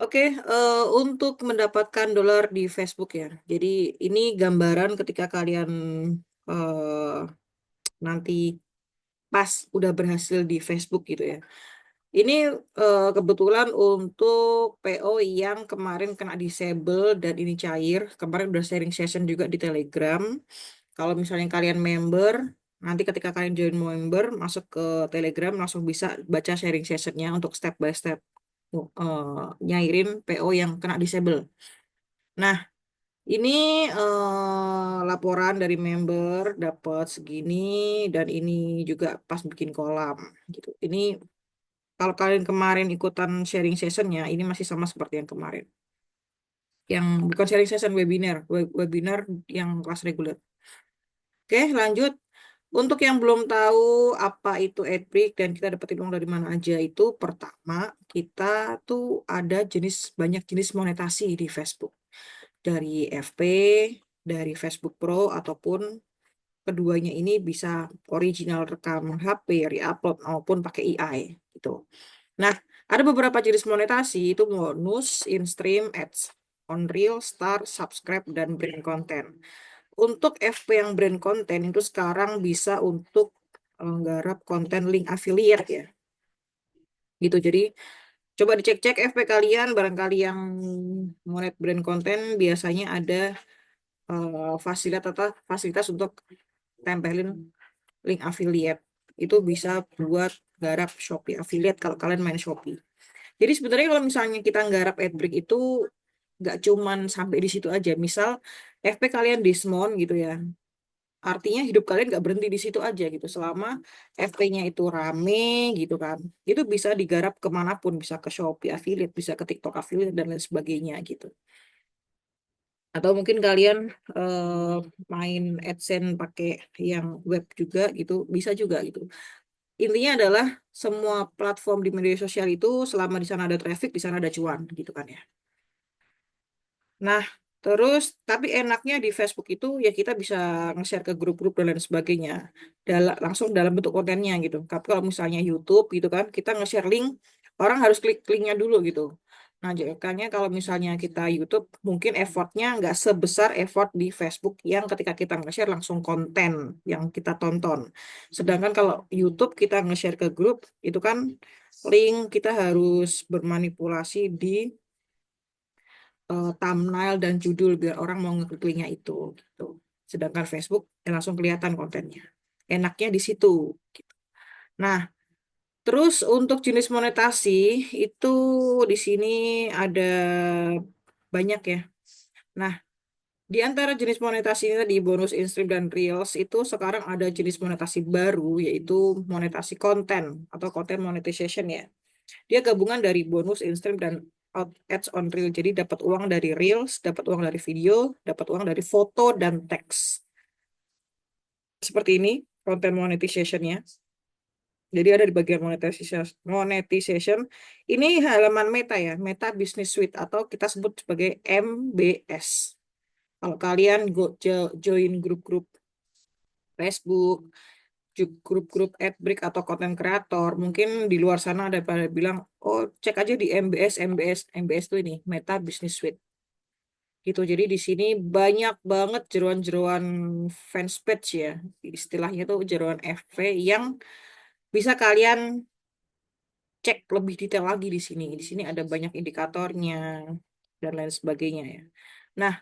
Oke, untuk mendapatkan dolar di Facebook ya. Jadi ini gambaran ketika kalian eh, nanti pas udah berhasil di Facebook gitu ya. Ini kebetulan untuk PO yang kemarin kena disable dan ini cair. Kemarin udah sharing session juga di Telegram. Kalau misalnya kalian member, nanti ketika kalian join member, masuk ke Telegram langsung bisa baca sharing sessionnya untuk step by step nyairin PO yang kena disable. Nah, ini laporan dari member dapat segini dan ini juga pas bikin kolam gitu. Ini kalau kalian kemarin ikutan sharing sessionnya, ini masih sama seperti yang kemarin. Yang bukan sharing session webinar, webinar yang kelas reguler. Oke, lanjut. Untuk yang belum tahu apa itu AdBreak dan kita dapetin uang dari mana aja itu, pertama kita tuh ada banyak jenis monetasi di Facebook. Dari FP, dari Facebook Pro, ataupun keduanya ini bisa original rekam HP, re-upload, maupun pakai AI gitu. Nah, ada beberapa jenis monetasi, itu bonus, in-stream, ads, on reel, star, subscribe, dan brand content. Untuk FP yang brand content itu sekarang bisa untuk menggarap konten link affiliate ya. Gitu. Jadi coba dicek-cek FP kalian, barangkali yang monet brand content biasanya ada fasilitas untuk tempelin link affiliate. Itu bisa buat garap Shopee affiliate kalau kalian main Shopee. Jadi sebenarnya kalau misalnya kita nggarap AdBreak itu nggak cuman sampai di situ aja. Misal FP kalian Dismon gitu ya. Artinya hidup kalian nggak berhenti di situ aja gitu. Selama FP-nya itu rame gitu kan. Itu bisa digarap kemanapun. Bisa ke Shopee affiliate, bisa ke TikTok affiliate, dan lain sebagainya gitu. Atau mungkin kalian eh, main AdSense pakai yang web juga gitu. Bisa juga gitu. Intinya adalah semua platform di media sosial itu selama di sana ada traffic, di sana ada cuan gitu kan ya. Nah, terus tapi enaknya di Facebook itu ya kita bisa nge-share ke grup-grup dan lain sebagainya. Langsung dalam bentuk kontennya gitu. Tapi kalau misalnya YouTube gitu kan, kita nge-share link, orang harus klik linknya dulu gitu. Nah, makanya kalau misalnya kita YouTube, mungkin effortnya nggak sebesar effort di Facebook yang ketika kita nge-share langsung konten yang kita tonton. Sedangkan kalau YouTube kita nge-share ke grup, itu kan link kita harus bermanipulasi di thumbnail dan judul biar orang mau ngeklik linknya itu gitu. Sedangkan Facebook ya langsung kelihatan kontennya. Enaknya di situ. Gitu. Nah, terus untuk jenis monetasi itu di sini ada banyak ya. Nah, di antara jenis monetasi ini tadi bonus, in-stream, dan reels itu sekarang ada jenis monetasi baru yaitu monetasi konten atau content monetization ya. Dia gabungan dari bonus, in-stream, dan ads on reel. Jadi dapat uang dari reels, dapat uang dari video, dapat uang dari foto dan teks. Seperti ini content monetization-nya. Jadi ada di bagian monetization. Ini halaman Meta ya, Meta Business Suite atau kita sebut sebagai MBS. Kalau kalian join grup-grup Facebook, grup-grup AdBreak atau konten kreator, mungkin di luar sana ada pada bilang, oh cek aja di MBS, MBS, MBS itu ini, Meta Business Suite. Gitu, jadi di sini banyak banget jeroan-jeroan fans page ya, istilahnya tuh jeroan FV yang bisa kalian cek lebih detail lagi di sini. Di sini ada banyak indikatornya dan lain sebagainya ya. Nah,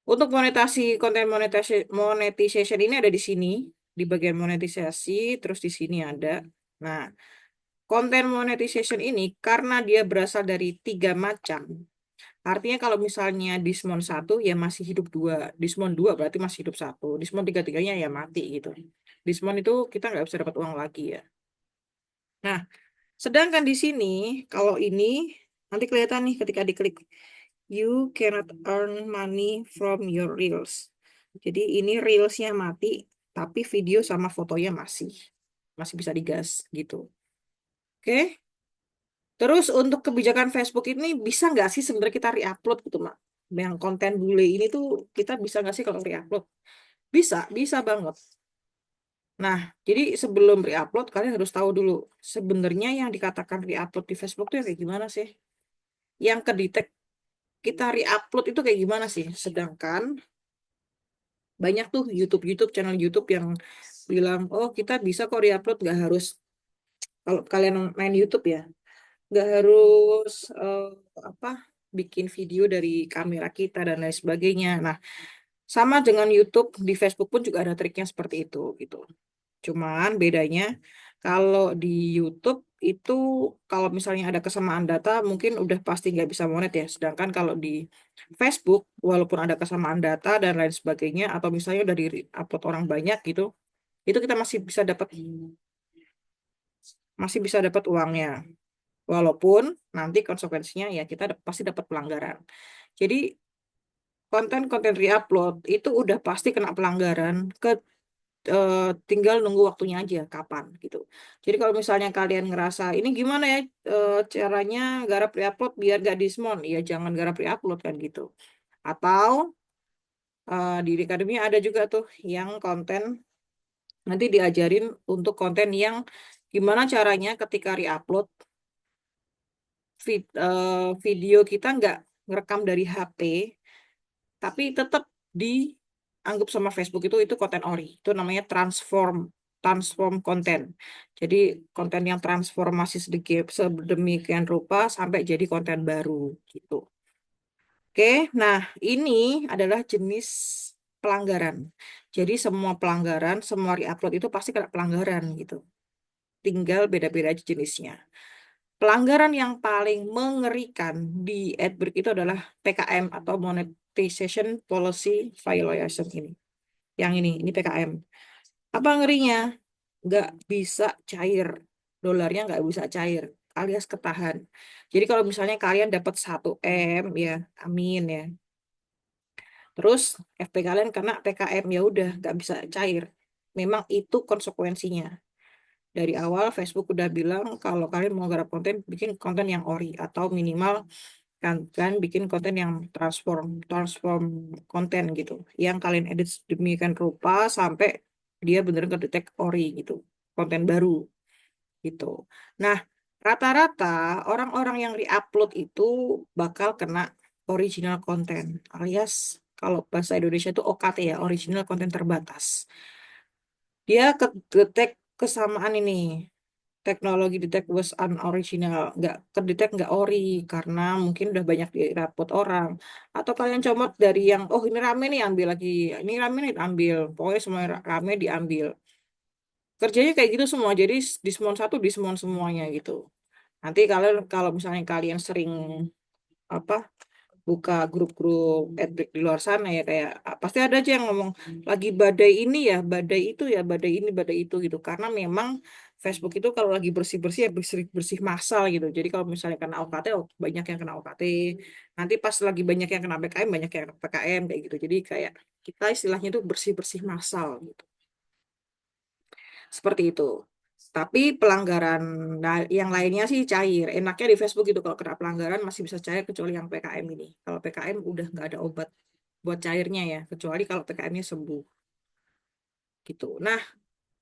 untuk konten monetization ini ada di sini, di bagian monetisasi, terus di sini ada. Nah, konten monetization ini karena dia berasal dari tiga macam. Artinya kalau misalnya Dismon satu ya masih hidup dua, Dismon dua berarti masih hidup satu, Dismon tiga-tiganya ya mati gitu. Dismon itu kita nggak bisa dapat uang lagi ya. Nah, sedangkan di sini kalau ini nanti kelihatan nih ketika diklik, you cannot earn money from your reels. Jadi ini reelsnya mati, tapi video sama fotonya masih masih bisa digas gitu. Oke. Terus untuk kebijakan Facebook ini bisa nggak sih sebenarnya kita reupload gitu, Mak? Yang konten bule ini tuh kita bisa nggak sih kalau reupload? Bisa, bisa banget. Nah, jadi sebelum reupload kalian harus tahu dulu sebenarnya yang dikatakan reupload di Facebook tuh yang kayak gimana sih? yang kedetek kita re-upload itu kayak gimana sih. Sedangkan banyak tuh YouTube channel YouTube yang bilang, oh kita bisa kok re-upload, nggak harus, kalau kalian main YouTube ya, nggak harus apa, bikin video dari kamera kita dan lain sebagainya. Nah, sama dengan YouTube, di Facebook pun juga ada triknya seperti itu gitu. Cuman bedanya kalau di YouTube itu, kalau misalnya ada kesamaan data mungkin udah pasti nggak bisa monet ya. Sedangkan kalau di Facebook, walaupun ada kesamaan data dan lain sebagainya, atau misalnya udah di upload orang banyak gitu, itu kita masih bisa dapat uangnya. Walaupun nanti konsekuensinya ya kita pasti dapat pelanggaran. Jadi konten-konten re-upload itu udah pasti kena pelanggaran, eh, tinggal nunggu waktunya aja kapan gitu. Jadi kalau misalnya kalian ngerasa ini gimana ya, caranya garap re-upload biar gak dismon, ya jangan garap re-upload kan gitu. Atau di Academy ada juga tuh yang konten, nanti diajarin untuk konten yang gimana caranya ketika re-upload video kita nggak ngerekam dari HP, tapi tetap dianggap sama Facebook itu konten ori. Itu namanya transform transform konten. Jadi konten yang transformasi sedikit sedemikian rupa sampai jadi konten baru gitu. Oke, nah ini adalah jenis pelanggaran. Jadi semua pelanggaran, semua re-upload itu pasti kena pelanggaran gitu. Tinggal beda-beda aja jenisnya. Pelanggaran yang paling mengerikan di Adbreak itu adalah PKM atau Monetization Policy Violation ini. Yang ini PKM. Apa ngerinya? Nggak bisa cair. Dolarnya nggak bisa cair, alias ketahan. Jadi kalau misalnya kalian dapat 1 M ya, amin ya. Terus FP kalian kena PKM, ya udah nggak bisa cair. Memang itu konsekuensinya. Dari awal Facebook udah bilang kalau kalian mau garap konten, bikin konten yang ori atau minimal kan bikin konten yang transform transform konten gitu, yang kalian edit demikian rupa sampai dia beneran kedetek ori gitu, konten baru gitu. Nah, rata-rata orang-orang yang re-upload itu bakal kena original konten, alias kalau bahasa Indonesia itu OKT ya, original konten terbatas. Dia kedetek kesamaan ini, teknologi detect was unoriginal, nggak kedetek, nggak ori, karena mungkin udah banyak dirapot orang, atau kalian comot dari yang oh ini rame nih ambil lagi, ini rame nih ambil, pokoknya semua rame diambil, kerjanya kayak gitu semua, jadi disemon satu disemon semuanya gitu. Nanti kalian kalau misalnya kalian sering apa, buka grup-grup adbreak di luar sana ya, kayak pasti ada aja yang ngomong lagi badai ini ya, badai itu ya, badai ini badai itu gitu, karena memang Facebook itu kalau lagi bersih-bersih ya bersih-bersih massal gitu. Jadi kalau misalnya kena OKT, oh, banyak yang kena OKT. Nanti pas lagi banyak yang kena PKM, banyak yang kena PKM kayak gitu. Jadi kayak kita istilahnya itu bersih-bersih massal gitu. Seperti itu. Tapi pelanggaran yang lainnya sih cair. Enaknya di Facebook gitu, kalau kena pelanggaran masih bisa cair kecuali yang PKM ini. Kalau PKM udah nggak ada obat buat cairnya ya, kecuali kalau PKM-nya sembuh gitu. Nah,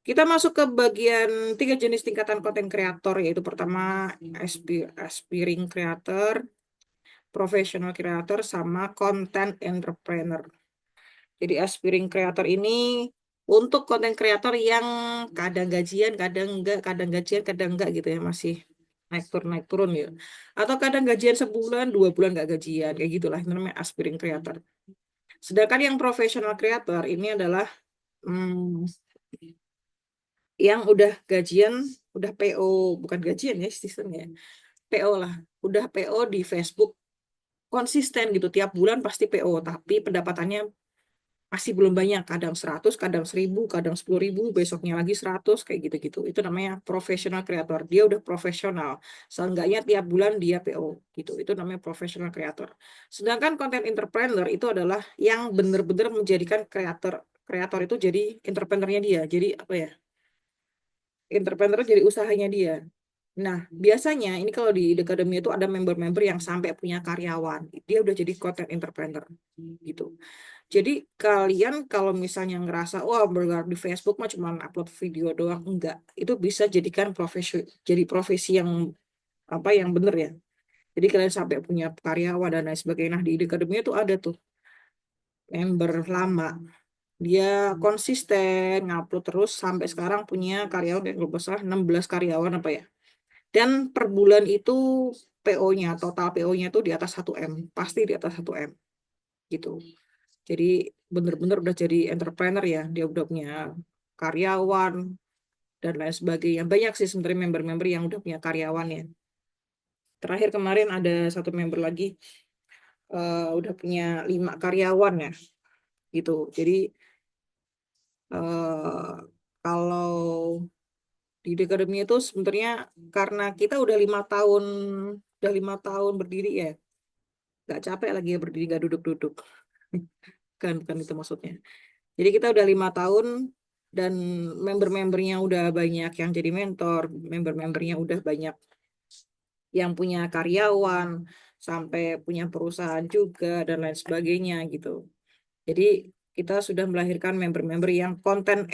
kita masuk ke bagian 3 jenis tingkatan konten kreator, yaitu pertama aspiring creator, professional creator, sama content entrepreneur. Jadi aspiring creator ini untuk konten kreator yang kadang gajian, kadang gajian, kadang enggak gitu ya, masih naik turun ya. Atau kadang gajian sebulan, 2 bulan nggak gajian, kayak gitulah. Itu namanya aspiring creator. Sedangkan yang professional creator ini adalah hmm, yang udah gajian, udah PO, bukan gajian ya sistemnya, PO lah. Udah PO di Facebook konsisten gitu, tiap bulan pasti PO, tapi pendapatannya masih belum banyak, kadang 100, kadang 1000, kadang 10.000, besoknya lagi 100, kayak gitu-gitu. Itu namanya professional creator. Dia udah profesional. Seenggaknya tiap bulan dia PO gitu. Itu namanya professional creator. Sedangkan content entrepreneur itu adalah yang benar-benar menjadikan kreator kreator itu jadi entrepreneurnya dia. Jadi apa ya? Entrepreneur jadi usahanya dia. Nah, biasanya ini kalau di Academy itu ada member-member yang sampai punya karyawan. Dia udah jadi content entrepreneur gitu. Jadi kalian kalau misalnya ngerasa wah bergerak di Facebook mah cuma upload video doang, enggak. Itu bisa jadikan profesi, jadi profesi yang apa, yang bener ya. Jadi kalian sampai punya karyawan dan lain sebagainya. Nah, di Academy itu ada tuh member lama. Dia konsisten ngupload terus sampai sekarang punya karyawan yang kalau nggak salah 16 karyawan apa ya. Dan per bulan itu PO-nya, total PO-nya itu di atas 1 M. Pasti di atas 1 M gitu. Jadi bener-bener udah jadi entrepreneur ya. Dia udah punya karyawan dan lain sebagainya. Banyak sih sebenarnya member-member yang udah punya karyawan ya. Terakhir kemarin ada satu member lagi udah punya 5 karyawan ya gitu. Jadi eh, kalau di The Academy itu sebenarnya karena kita udah 5 tahun berdiri ya, nggak capek lagi ya berdiri nggak duduk-duduk. Kan bukan itu maksudnya. Jadi kita udah 5 tahun dan member-membernya udah banyak yang jadi mentor, member-membernya udah banyak yang punya karyawan, sampai punya perusahaan juga dan lain sebagainya gitu. Jadi kita sudah melahirkan member-member yang konten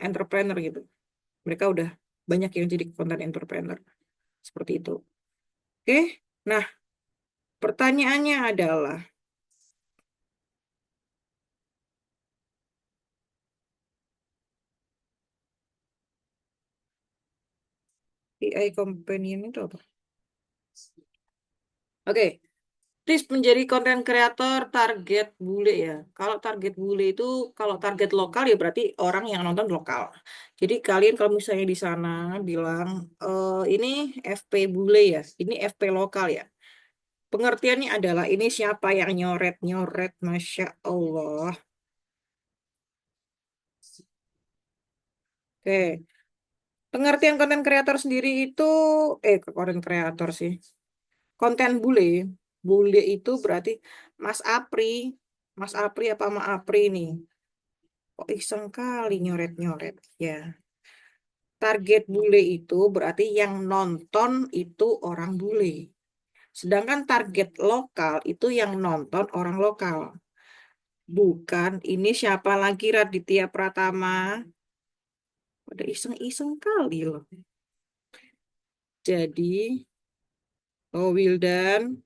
entrepreneur gitu. Mereka udah banyak yang jadi konten entrepreneur seperti itu. Oke, nah pertanyaannya adalah AI companion itu apa? Oke, tips menjadi konten kreator target bule ya. Kalau target bule itu, kalau target lokal ya berarti orang yang nonton lokal. Jadi kalian kalau misalnya di sana bilang, ini FP bule ya, ini FP lokal ya. Pengertiannya adalah ini siapa yang nyoret-nyoret, Masya Allah. Oke, pengertian konten kreator sendiri itu, konten kreator sih. Konten bule, bule itu berarti Mas Apri, Mas Apri apa Ma Apri nih? Kok iseng kali nyoret-nyoret ya. Target bule itu berarti yang nonton itu orang bule. Sedangkan target lokal itu yang nonton orang lokal. Bukan ini siapa lagi Raditya Pratama. Pada iseng-iseng kali loh. Jadi, oh Wildan,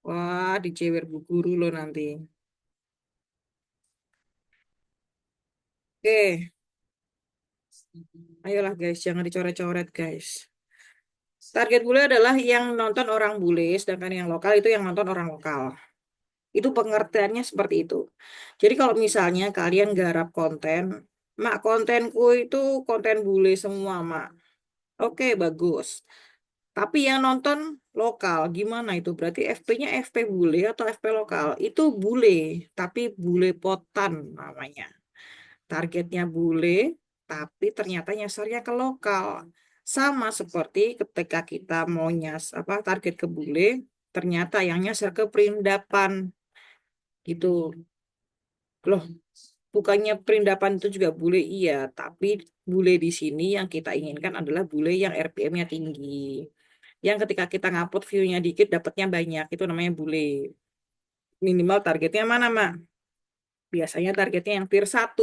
wah dijewer bu guru loh nanti. Oke, ayolah guys, jangan dicoret-coret guys. Target bule adalah yang nonton orang bule, sedangkan yang lokal itu yang nonton orang lokal. Itu pengertiannya seperti itu. Jadi kalau misalnya kalian garap konten, mak kontenku itu konten bule semua, mak. Oke, bagus. Tapi yang nonton lokal, gimana itu? Berarti FP-nya FP bule atau FP lokal? Itu bule, tapi bule potan namanya. Targetnya bule, tapi ternyata nyasarnya ke lokal. Sama seperti ketika kita mau target ke bule, ternyata yang nyasar ke perindapan gitu. Loh, bukannya perindapan itu juga bule iya, tapi bule di sini yang kita inginkan adalah bule yang RPM-nya tinggi. Yang ketika kita ngupload view-nya dikit dapatnya banyak, itu namanya bule. Minimal targetnya mana, Mak? Biasanya targetnya yang tier 1.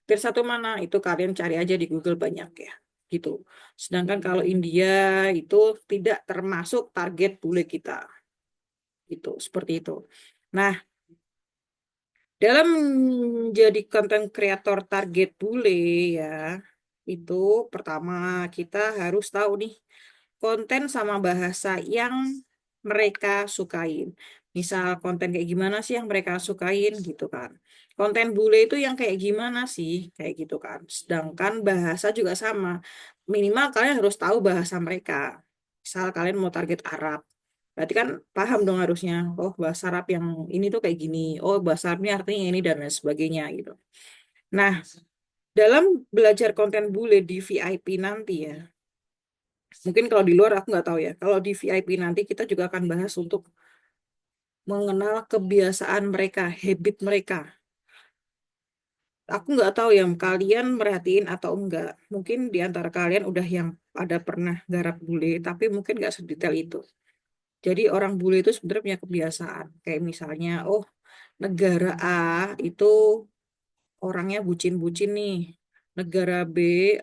Tier 1 mana? Itu kalian cari aja di Google banyak ya. Gitu. Sedangkan kalau India itu tidak termasuk target bule kita. Gitu, seperti itu. Nah, dalam jadi konten kreator target bule ya, itu pertama kita harus tahu nih konten sama bahasa yang mereka sukain. Misal konten kayak gimana sih yang mereka sukain gitu kan. Konten bule itu yang kayak gimana sih kayak gitu kan. Sedangkan bahasa juga sama. Minimal kalian harus tahu bahasa mereka. Misal kalian mau target Arab. Berarti kan paham dong harusnya. Oh bahasa Arab yang ini tuh kayak gini. Oh bahasa Arabnya artinya ini dan lain sebagainya gitu. Nah, dalam belajar konten bule di VIP nanti ya, mungkin kalau di luar aku nggak tahu ya. Kalau di VIP nanti kita juga akan bahas untuk mengenal kebiasaan mereka, habit mereka. Aku nggak tahu yang kalian merhatiin atau enggak. Mungkin di antara kalian udah yang ada pernah garap bule, tapi mungkin nggak sedetail itu. Jadi orang bule itu sebenarnya punya kebiasaan. Kayak misalnya, oh negara A itu orangnya bucin-bucin nih. Negara B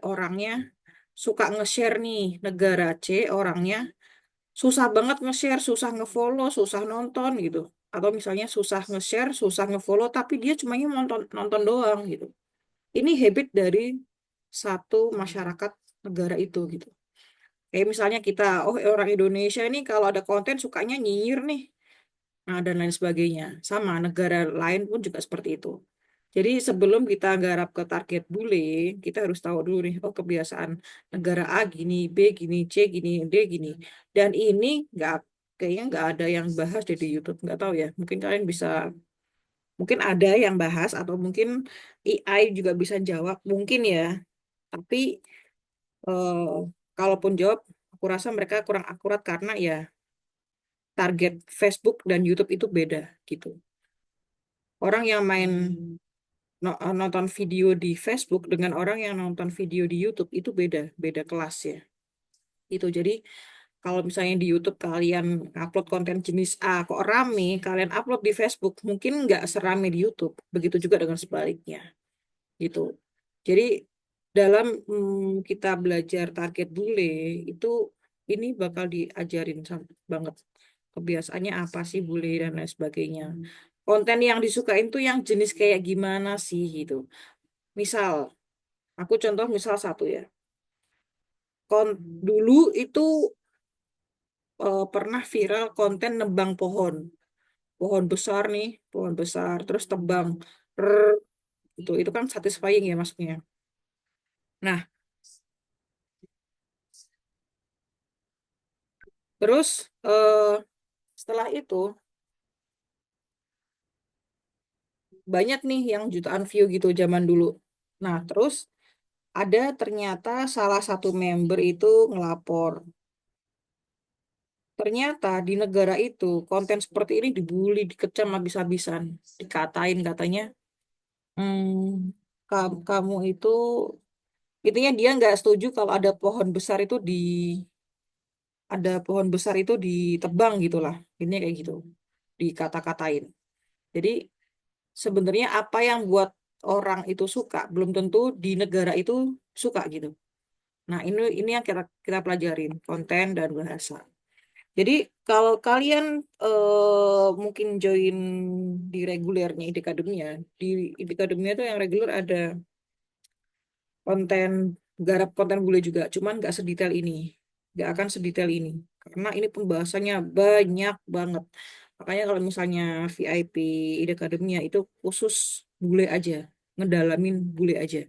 orangnya suka nge-share nih. Negara C orangnya susah banget nge-share, susah nge-follow, susah nonton gitu. Atau misalnya susah nge-share, susah nge-follow, tapi dia cuma nonton nonton doang gitu. Ini habit dari satu masyarakat negara itu gitu. Kayak misalnya kita, oh orang Indonesia ini kalau ada konten sukanya nyinyir nih. Nah, dan lain sebagainya. Sama, negara lain pun juga seperti itu. Jadi sebelum kita garap ke target bule, kita harus tahu dulu nih, oh kebiasaan negara A gini, B gini, C gini, D gini. Dan ini nggak, kayaknya nggak ada yang bahas deh di YouTube. Nggak tahu ya, mungkin kalian bisa, mungkin ada yang bahas, atau mungkin AI juga bisa jawab, mungkin ya. Tapi eh, kalaupun jawab, aku rasa mereka kurang akurat karena ya target Facebook dan YouTube itu beda gitu. Orang yang main nonton video di Facebook dengan orang yang nonton video di YouTube itu beda, beda kelas ya. Itu jadi kalau misalnya di YouTube kalian upload konten jenis A kok rame, kalian upload di Facebook mungkin nggak serame di YouTube. Begitu juga dengan sebaliknya, gitu. Jadi dalam kita belajar target bule itu ini bakal diajarin banget kebiasaannya apa sih bule dan lain sebagainya. Konten yang disukain tuh yang jenis kayak gimana sih gitu. Misal, aku contoh misal satu ya. Dulu itu pernah viral konten nebang pohon. Pohon besar nih, pohon besar, terus tebang. Rrr, itu kan satisfying ya maksudnya. Nah, terus setelah itu banyak nih yang jutaan view gitu zaman dulu. Nah, terus ada ternyata salah satu member itu ngelapor. Ternyata di negara itu konten seperti ini dibully, dikecam habis-habisan, dikatain katanya, kamu itu, intinya dia nggak setuju kalau ada pohon besar itu ditebang gitulah, ini kayak gitu, dikata-katain. Jadi sebenarnya apa yang buat orang itu suka belum tentu di negara itu suka gitu. Nah ini yang kita kita pelajarin konten dan bahasa. Jadi kalau kalian mungkin join di regulernya Idekademia, di Idekademia itu yang reguler ada konten, garap konten bule juga, cuman nggak sedetail ini, nggak akan sedetail ini, karena ini pembahasannya banyak banget. Makanya kalau misalnya VIP Idekademia itu khusus bule aja, ngedalamin bule aja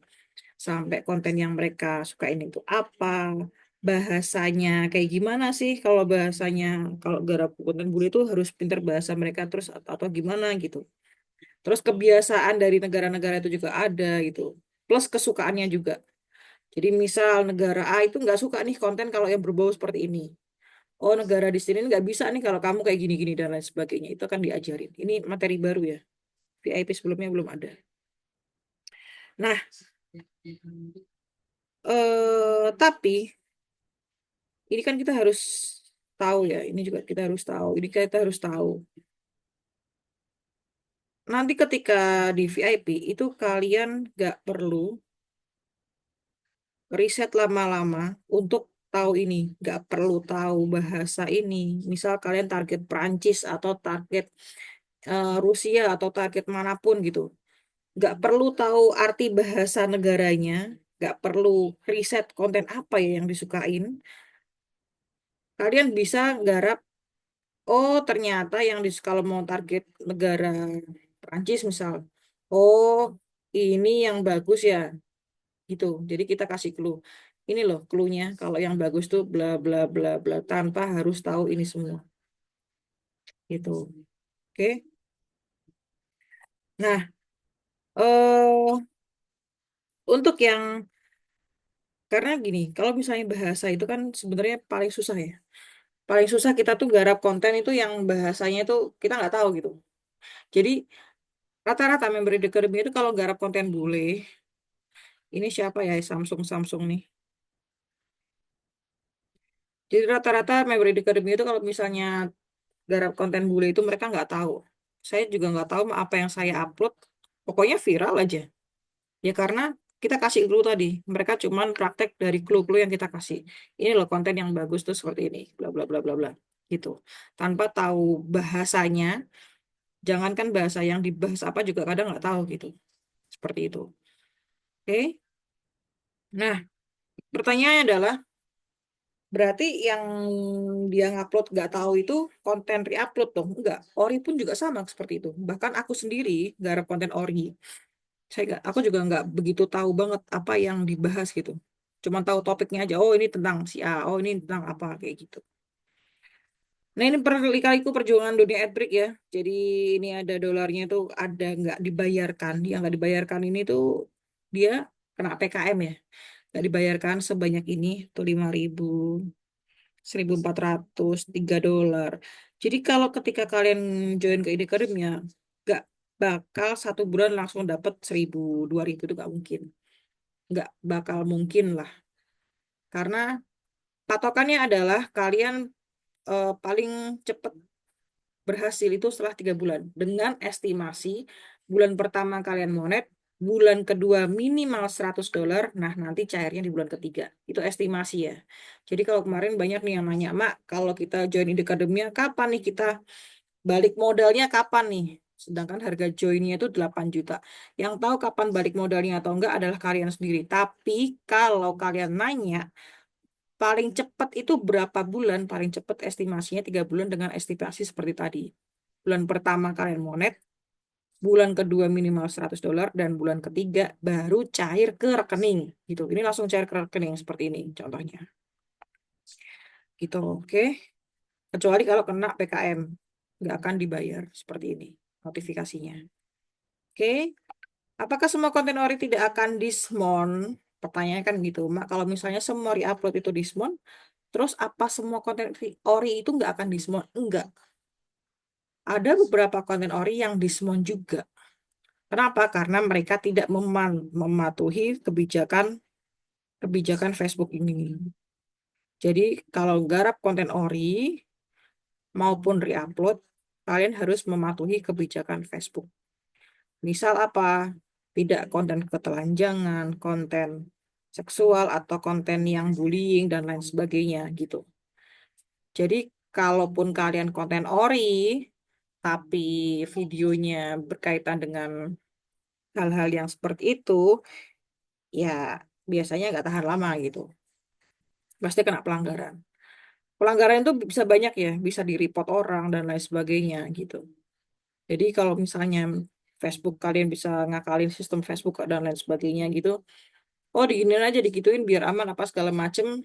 sampai konten yang mereka sukain itu apa, bahasanya kayak gimana sih, kalau bahasanya, kalau garap konten bule itu harus pinter bahasa mereka terus atau gimana gitu. Terus kebiasaan dari negara-negara itu juga ada gitu. Plus kesukaannya juga. Jadi misal negara A itu nggak suka nih konten kalau yang berbau seperti ini. Oh negara di sini nggak bisa nih kalau kamu kayak gini-gini dan lain sebagainya. Itu akan diajarin. Ini materi baru ya. VIP sebelumnya belum ada. Nah, tapi ini kan kita harus tahu ya. Ini juga kita harus tahu. Ini kita harus tahu. Nanti ketika di VIP itu kalian nggak perlu riset lama-lama untuk tahu ini. Nggak perlu tahu bahasa ini. Misal kalian target Perancis atau target Rusia atau target manapun gitu. Nggak perlu tahu arti bahasa negaranya, nggak perlu riset konten apa ya yang disukain. Kalian bisa garap, oh ternyata yang kalau mau target negara Perancis misal, oh ini yang bagus ya, gitu. Jadi kita kasih clue. Ini loh clue-nya, kalau yang bagus tuh bla bla bla bla tanpa harus tahu ini semua, gitu. Oke. Nah, untuk yang karena gini, kalau misalnya bahasa itu kan sebenarnya paling susah ya. Paling susah kita tuh garap konten itu yang bahasanya itu kita nggak tahu gitu. Jadi rata-rata member di Academy itu kalau garap konten bule, ini siapa ya Samsung Samsung nih. Jadi rata-rata member di Academy itu kalau misalnya garap konten bule itu mereka nggak tahu. Saya juga nggak tahu apa yang saya upload. Pokoknya viral aja. Ya karena kita kasih clue tadi. Mereka cuman praktek dari clue-clue yang kita kasih. Ini loh konten yang bagus tuh seperti ini, bla bla bla bla bla. Gitu. Tanpa tahu bahasanya, jangankan bahasa yang dibahas apa juga kadang nggak tahu gitu. Seperti itu. Oke. Nah, pertanyaannya adalah berarti yang dia ngupload nggak tahu itu konten re-upload dong? Enggak. Ori pun juga sama seperti itu. Bahkan aku sendiri garap konten Ori. Aku juga nggak begitu tahu banget apa yang dibahas gitu. Cuma tahu topiknya aja. Oh ini tentang si A. Oh ini tentang apa kayak gitu. Nah ini lika-liku perjuangan dunia adbreak ya. Jadi ini ada dolarnya tuh ada nggak dibayarkan. Yang nggak dibayarkan ini tuh dia kena PKM ya. Nggak dibayarkan sebanyak ini tuh 5.000. 1.403 dolar. Jadi kalau ketika kalian join ke ide ya, nggak bakal 1 bulan langsung dapat 1.000, 2.000 itu nggak mungkin. Nggak bakal mungkin lah. Karena patokannya adalah kalian paling cepat berhasil itu setelah 3 bulan. Dengan estimasi bulan pertama kalian monet, bulan kedua minimal 100 dolar, nah nanti cairnya di bulan ketiga. Itu estimasi ya. Jadi kalau kemarin banyak nih yang nanya, Mak, kalau kita join Ide Academia, kapan nih kita balik modalnya kapan nih? Sedangkan harga joinnya itu 8 juta. Yang tahu kapan balik modalnya atau enggak adalah kalian sendiri. Tapi kalau kalian nanya, paling cepat itu berapa bulan? Paling cepat estimasinya 3 bulan dengan estimasi seperti tadi. Bulan pertama kalian monet, bulan kedua minimal 100 dolar, dan bulan ketiga baru cair ke rekening. Gitu. Ini langsung cair ke rekening seperti ini contohnya. Gitu, oke. Kecuali kalau kena PKM, nggak akan dibayar seperti ini notifikasinya. Oke. Apakah semua konten ori tidak akan dismon? Pertanyaannya kan gitu, Mak. Kalau misalnya semua re-upload itu dismon, terus apa semua konten ori itu nggak akan dismon? Enggak. Ada beberapa konten ori yang dismon juga. Kenapa? Karena mereka tidak mematuhi kebijakan kebijakan Facebook ini. Jadi kalau garap konten ori maupun re-upload, kalian harus mematuhi kebijakan Facebook. Misal apa? Tidak konten ketelanjangan, konten seksual, atau konten yang bullying, dan lain sebagainya gitu. Jadi, kalaupun kalian konten ori, tapi videonya berkaitan dengan hal-hal yang seperti itu, ya biasanya nggak tahan lama gitu. Pasti kena pelanggaran. Pelanggaran itu bisa banyak ya, bisa di-report orang, dan lain sebagainya gitu. Jadi, kalau misalnya Facebook kalian bisa ngakalin sistem Facebook dan lain sebagainya gitu, oh diginiin aja digituin biar aman apa segala macem,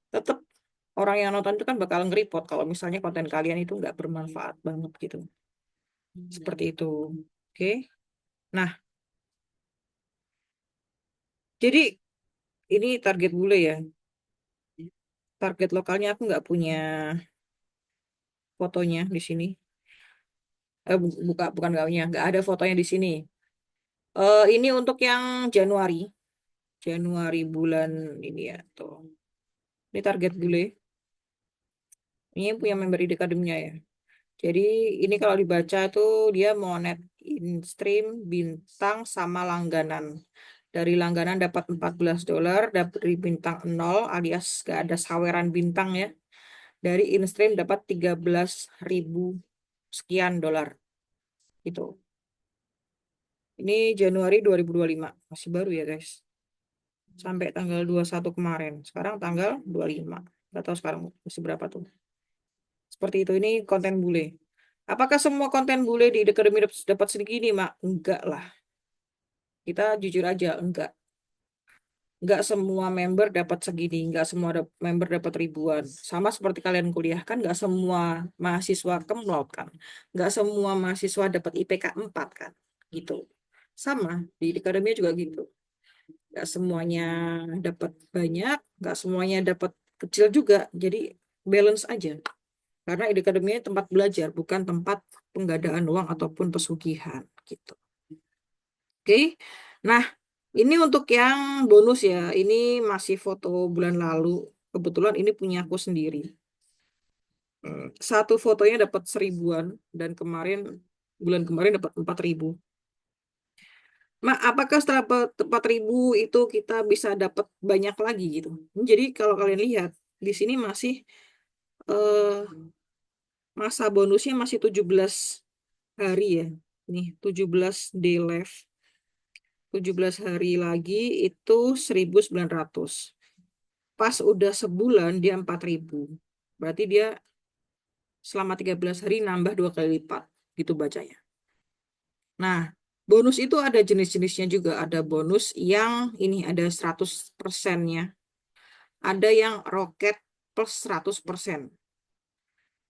tetap orang yang nonton itu kan bakal nge-report kalau misalnya konten kalian itu nggak bermanfaat banget gitu. Seperti itu. Oke. Nah, jadi ini target bule ya. Target lokalnya aku nggak punya fotonya di sini. Bukan nggak punya, nggak ada fotonya di sini. Ini untuk yang Januari. Januari bulan ini ya tuh. Ini target bule. Ini punya member di akademinya ya. Jadi ini kalau dibaca tuh dia mau net in stream, bintang, sama langganan. Dari langganan dapat 14 dolar, dari bintang 0 alias gak ada saweran bintang ya. Dari in stream dapat 13.000 sekian dolar. Itu. Ini Januari 2025. Masih baru ya guys. Sampai tanggal 21 kemarin. Sekarang tanggal 25. Gak tahu sekarang masih berapa tuh. Seperti itu. Ini konten bule. Apakah semua konten bule di The Academy dapat segini, Mak? Enggak lah. Kita jujur aja, enggak. Enggak semua member dapat segini. Enggak semua member dapat ribuan. Sama seperti kalian kuliah kan, enggak semua mahasiswa kemlot kan. Enggak semua mahasiswa dapat IPK 4 kan. Gitu. Sama, di Academy juga gitu. Enggak semuanya dapat banyak, enggak semuanya dapat kecil juga. Jadi balance aja. Karena ide akademi tempat belajar, bukan tempat penggadaan uang ataupun pesugihan gitu. Oke. Nah, ini untuk yang bonus ya. Ini masih foto bulan lalu. Kebetulan ini punya aku sendiri. Satu fotonya dapat 1.000-an dan bulan kemarin dapat 4.000. Apakah setelah 4.000 itu kita bisa dapat banyak lagi gitu? Jadi kalau kalian lihat di sini masih eh, masa bonusnya masih 17 hari ya. Nih, 17 day left. 17 hari lagi itu 1.900. Pas udah sebulan dia 4.000. Berarti dia selama 13 hari nambah 2 kali lipat. Gitu bacanya. Nah, bonus itu ada jenis-jenisnya juga. Ada bonus yang ini ada 100%-nya. Ada yang roket plus 100%.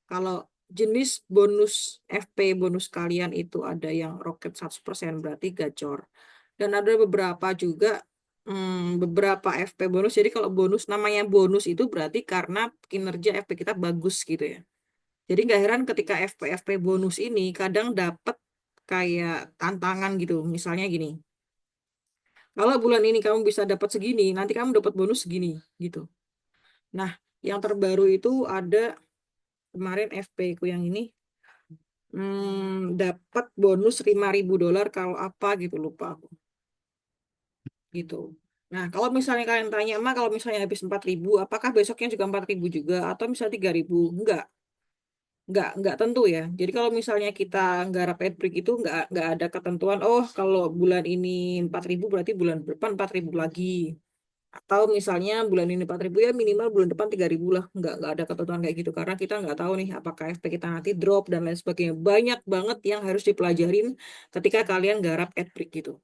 Kalau jenis bonus FP bonus kalian itu ada yang roket 100% berarti gacor. Dan ada beberapa juga beberapa FP bonus. Jadi kalau bonus namanya bonus itu berarti karena kinerja FP kita bagus gitu ya. Jadi nggak heran ketika FP bonus ini kadang dapat kayak tantangan gitu. Misalnya gini, kalau bulan ini kamu bisa dapat segini, nanti kamu dapat bonus segini gitu. Nah, yang terbaru itu ada kemarin FP ku yang ini dapat bonus $5.000 kalau apa gitu lupa aku gitu. Nah, kalau misalnya kalian tanya, "Ma, kalau misalnya habis 4.000, apakah besoknya juga 4.000 juga atau misalnya 3.000?" Enggak tentu ya. Jadi kalau misalnya kita nggarap ad-break itu enggak ada ketentuan, oh kalau bulan ini 4.000 berarti bulan depan 4.000 lagi. Atau misalnya bulan ini 4.000 ya minimal bulan depan 3.000 lah. Enggak ada ketentuan kayak gitu. Karena kita nggak tahu nih apakah FP kita nanti drop dan lain sebagainya. Banyak banget yang harus dipelajarin ketika kalian garap ad-break gitu.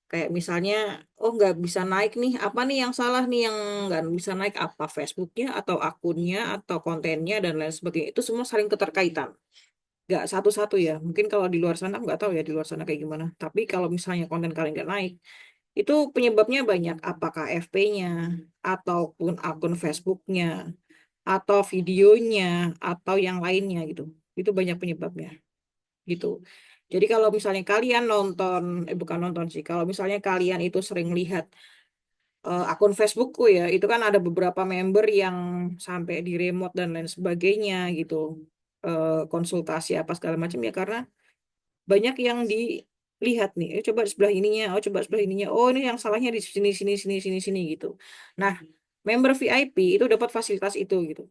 Kayak misalnya, oh nggak bisa naik nih, apa nih yang salah nih yang nggak bisa naik, apa Facebooknya atau akunnya atau kontennya dan lain sebagainya. Itu semua saling keterkaitan. Nggak satu-satu ya. Mungkin kalau di luar sana, aku nggak tahu ya di luar sana kayak gimana. Tapi kalau misalnya konten kalian nggak naik, itu penyebabnya banyak. Apakah FP-nya, ataupun akun Facebooknya, atau videonya, atau yang lainnya gitu. Itu banyak penyebabnya gitu. Jadi kalau misalnya kalian nonton, bukan nonton sih, kalau misalnya kalian itu sering lihat akun Facebookku ya, itu kan ada beberapa member yang sampai di remote dan lain sebagainya gitu. Konsultasi apa segala macam ya karena banyak yang dilihat nih, coba sebelah ininya, oh coba sebelah ininya, oh ini yang salahnya di sini sini sini sini sini gitu. Nah, member VIP itu dapat fasilitas itu gitu.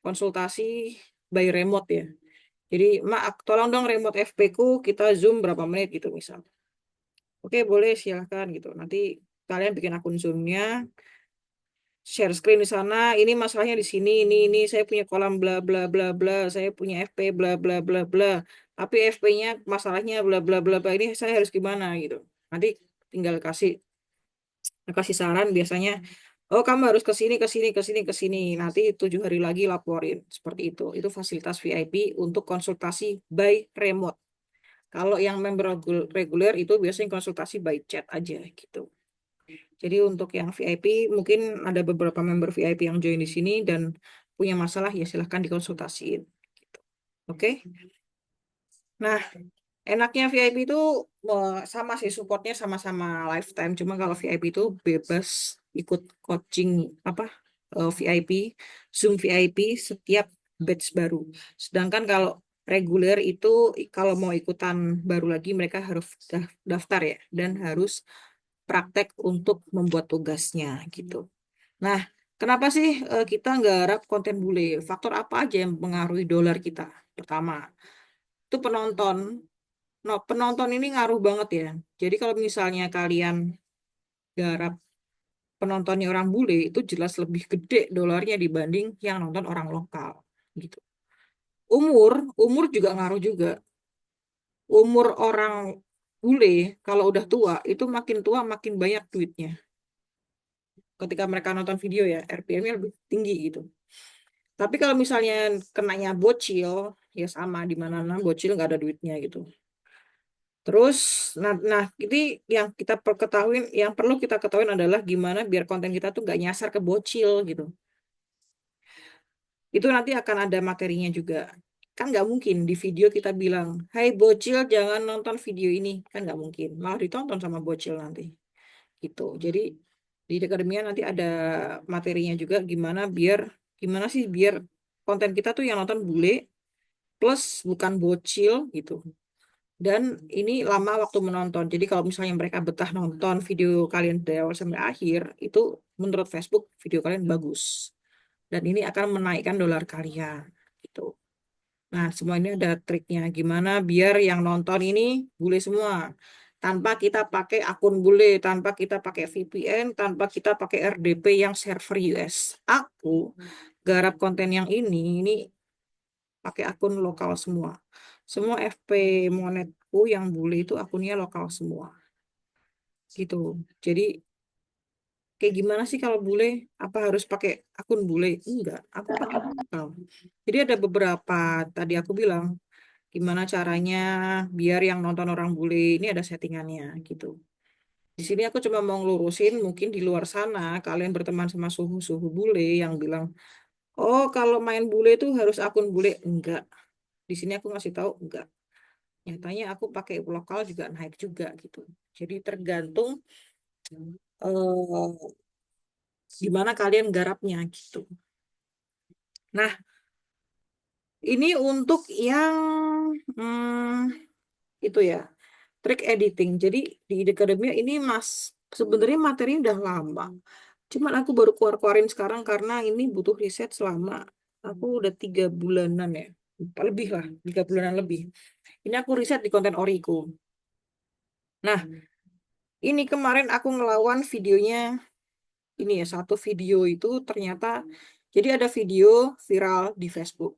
Konsultasi by remote ya. Jadi, Mak, tolong dong remote FP ku kita Zoom berapa menit gitu misal. Oke, boleh silahkan gitu. Nanti kalian bikin akun Zoom-nya, share screen di sana. Ini masalahnya di sini, ini saya punya kolam bla bla bla bla, saya punya FP bla bla bla bla. Tapi FP-nya masalahnya bla bla bla bla. Ini saya harus gimana gitu. Nanti tinggal kasih kasih saran biasanya. Oh, kamu harus ke sini, ke sini, ke sini, ke sini. Nanti 7 hari lagi laporin. Seperti itu. Itu fasilitas VIP untuk konsultasi by remote. Kalau yang member reguler itu biasanya konsultasi by chat aja gitu. Jadi untuk yang VIP mungkin ada beberapa member VIP yang join di sini dan punya masalah ya silahkan dikonsultasiin. Gitu. Oke. Nah, enaknya VIP itu sama sih supportnya sama-sama lifetime. Cuma kalau VIP itu bebas ikut coaching apa VIP, Zoom VIP setiap batch baru. Sedangkan kalau reguler itu kalau mau ikutan baru lagi mereka harus daftar ya dan harus praktek untuk membuat tugasnya gitu. Nah, kenapa sih kita nggak harap konten bule? Faktor apa aja yang mengaruhi dolar kita? Pertama, itu penonton. No, penonton ini ngaruh banget ya. Jadi kalau misalnya kalian garap penontonnya orang bule, itu jelas lebih gede dolarnya dibanding yang nonton orang lokal gitu. Umur, umur juga ngaruh juga. Umur orang bule kalau udah tua, itu makin tua makin banyak duitnya. Ketika mereka nonton video ya, RPM-nya lebih tinggi gitu. Tapi kalau misalnya kenanya bocil, ya sama di mana-mana bocil nggak ada duitnya gitu. Terus, nah ini yang kita ketahui, yang perlu kita ketahui adalah gimana biar konten kita tuh nggak nyasar ke bocil gitu. Itu nanti akan ada materinya juga. Kan nggak mungkin di video kita bilang, "Hai bocil, jangan nonton video ini." Kan nggak mungkin. Malah ditonton sama bocil nanti. Gitu. Jadi di Akademia nanti ada materinya juga gimana sih biar konten kita tuh yang nonton bule plus bukan bocil gitu. Dan ini lama waktu menonton. Jadi kalau misalnya mereka betah nonton video kalian dari awal sampai akhir, itu menurut Facebook video kalian bagus. Dan ini akan menaikkan dolar kalian. Gitu. Nah, semua ini ada triknya. Gimana biar yang nonton ini bule semua. Tanpa kita pakai akun bule, tanpa kita pakai VPN, tanpa kita pakai RDP yang server US. Aku garap konten yang ini pakai akun lokal semua. Semua FP monetku yang bule itu akunnya lokal semua. Gitu. Jadi kayak gimana sih kalau bule? Apa harus pakai akun bule? Enggak, aku pakai lokal. Jadi ada beberapa, tadi aku bilang, gimana caranya biar yang nonton orang bule ini ada settingannya gitu. Di sini aku cuma mau ngelurusin, mungkin di luar sana kalian berteman sama suhu-suhu bule yang bilang, oh kalau main bule itu harus akun bule. Enggak. Di sini aku ngasih tahu enggak. Nyatanya aku pakai lokal juga naik juga gitu. Jadi tergantung eh, gimana kalian garapnya gitu. Nah, ini untuk yang itu ya, trik editing. Jadi di Ide Academia ini sebenarnya materi udah lama. Cuman aku baru keluarin sekarang karena ini butuh riset selama aku udah 3 bulanan ya, lebih lah, 3 bulanan lebih. Ini aku riset di konten Origo. Nah, ini kemarin aku ngelawan videonya ini ya, satu video itu ternyata jadi ada video viral di Facebook.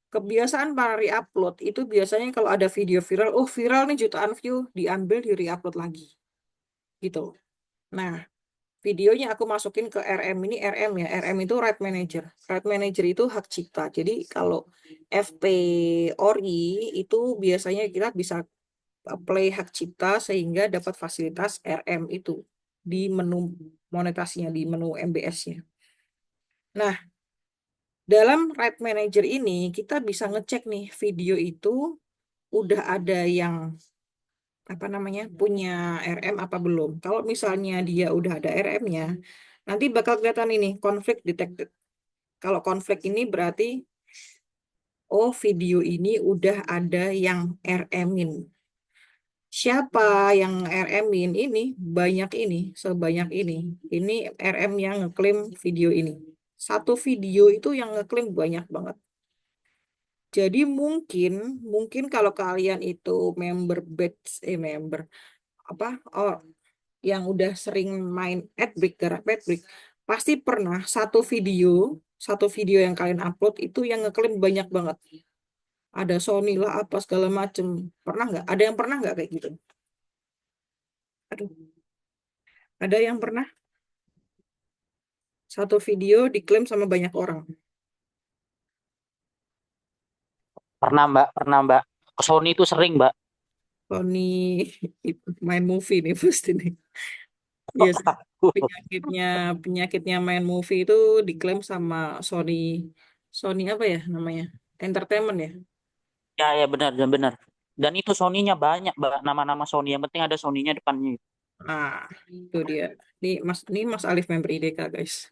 Kebiasaan para re-upload itu biasanya kalau ada video viral, oh viral nih jutaan view, diambil di re-upload lagi. Gitu. Nah, videonya aku masukin ke RM ini RM ya. RM itu Right Manager. Right Manager itu hak cipta. Jadi kalau FP ORI itu biasanya kita bisa play hak cipta sehingga dapat fasilitas RM itu di menu monetasinya, di menu MBS-nya. Nah, dalam Right Manager ini kita bisa ngecek nih video itu udah ada yang apa namanya punya RM apa belum. Kalau misalnya dia udah ada RM-nya, nanti bakal kelihatan ini konflik detected. Kalau konflik ini berarti oh video ini udah ada yang RM-in. Siapa yang RM-in ini? Banyak ini, sebanyak ini. Ini RM yang ngeklaim video ini. Satu video itu yang ngeklaim banyak banget. Jadi mungkin kalau kalian itu member batch member apa oh yang udah sering main adbreak garap adbreak pasti pernah satu video yang kalian upload itu yang ngeklaim banyak banget. Ada Sony lah apa segala macem. Pernah nggak? Ada yang pernah nggak kayak gitu? Aduh, ada yang pernah satu video diklaim sama banyak orang. Pernah Mbak. Ke Sony itu sering Mbak. Sony main movie nih pasti nih. Biasa penyakitnya penyakitnya main movie itu diklaim sama Sony Sony apa ya namanya? Entertainment ya. Ya ya benar dan benar. Dan itu Sony-nya banyak Mbak. Nama-nama Sony yang penting ada Sony-nya depannya. Nah, itu dia. Ini Mas Alif member IDK, guys.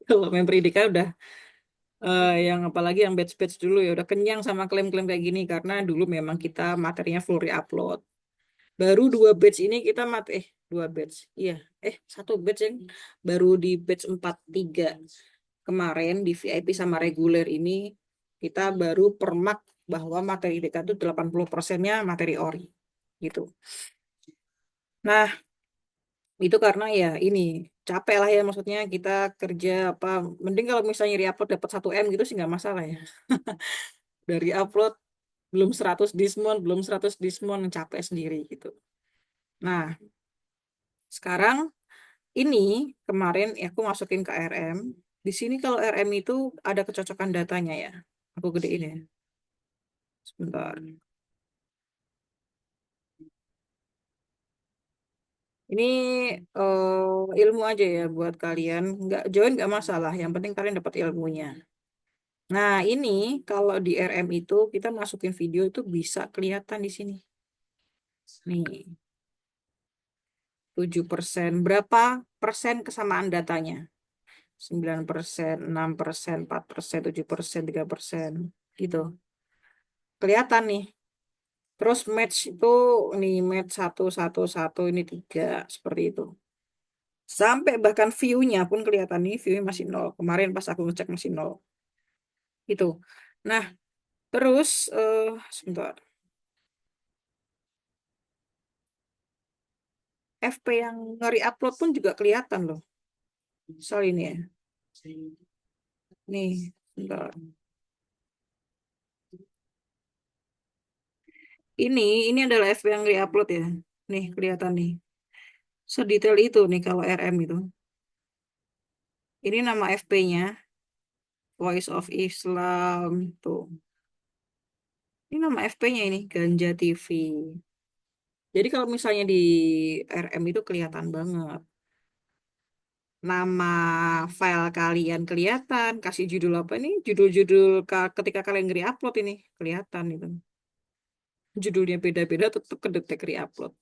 Kalau member IDK udah yang apalagi yang batch-batch dulu ya udah kenyang sama klaim-klaim kayak gini karena dulu memang kita materinya full re-upload. Baru 2 batch ini kita 2 batch. Iya, satu batch yang baru di batch 43 kemarin di VIP sama reguler ini kita baru permak bahwa materi IDK itu 80%-nya materi ori gitu. Nah, itu karena ya ini capek lah ya maksudnya kita kerja apa mending kalau misalnya re-upload dapat 1 M gitu sih nggak masalah ya. Dari upload belum 100 dismon, belum 100 dismon capek sendiri gitu. Nah, sekarang ini kemarin aku masukin ke RM. Di sini kalau RM itu ada kecocokan datanya ya. Aku gedein ya. Sebentar. Ini ilmu aja ya buat kalian. Nggak join nggak masalah. Yang penting kalian dapat ilmunya. Nah, ini kalau di RM itu kita masukin video itu bisa kelihatan di sini. Nih, 7%. Berapa persen kesamaan datanya? 9%, 6%, 4%, 7%, 3%. Gitu. Kelihatan nih. Terus match itu nih match satu satu satu ini tiga seperti itu. Sampai bahkan view-nya pun kelihatan nih view-nya masih nol. Kemarin pas aku ngecek masih nol. Itu. Nah, terus sebentar. FP yang nge-upload pun juga kelihatan loh. Soal ini ya. Nih, sebentar. Ini adalah FP yang re-upload ya. Nih, kelihatan nih. Sedetail itu nih kalau RM itu. Ini nama FP-nya, Voice of Islam. Tuh. Ini nama FP-nya ini, Ganja TV. Jadi kalau misalnya di RM itu kelihatan banget. Nama file kalian kelihatan, kasih judul apa ini? Judul-judul ketika kalian nge-upload ini kelihatan itu. Judulnya beda-beda tetap kedetek re-upload.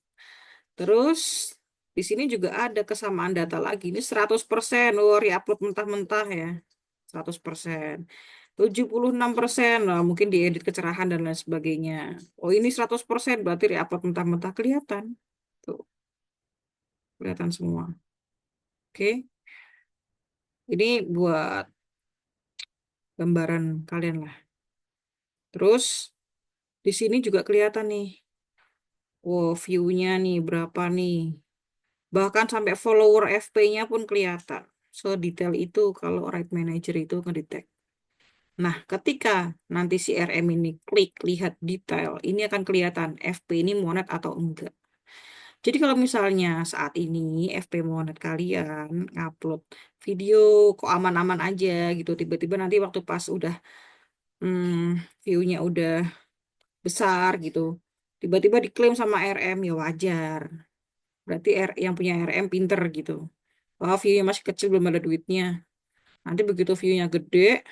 Terus di sini juga ada kesamaan data lagi. Ini 100%. Oh, re-upload mentah-mentah ya. 100%. 76%. Nah, mungkin diedit kecerahan dan lain sebagainya. Oh, ini 100%. Berarti re-upload mentah-mentah kelihatan. Tuh, kelihatan semua. Oke. Ini buat gambaran kalian lah. Terus di sini juga kelihatan nih. Wow, view-nya nih berapa nih. Bahkan sampai follower FP-nya pun kelihatan. So detail itu kalau right manager itu ngedetect. Nah, ketika nanti si RM ini klik lihat detail, ini akan kelihatan FP ini monet atau enggak. Jadi kalau misalnya saat ini FP monet kalian ngupload video kok aman-aman aja gitu, tiba-tiba nanti waktu pas udah view-nya udah besar gitu, tiba-tiba diklaim sama RM ya wajar. Berarti yang punya RM pinter gitu. Oh, view-nya masih kecil belum ada duitnya. Nanti begitu view-nya gede,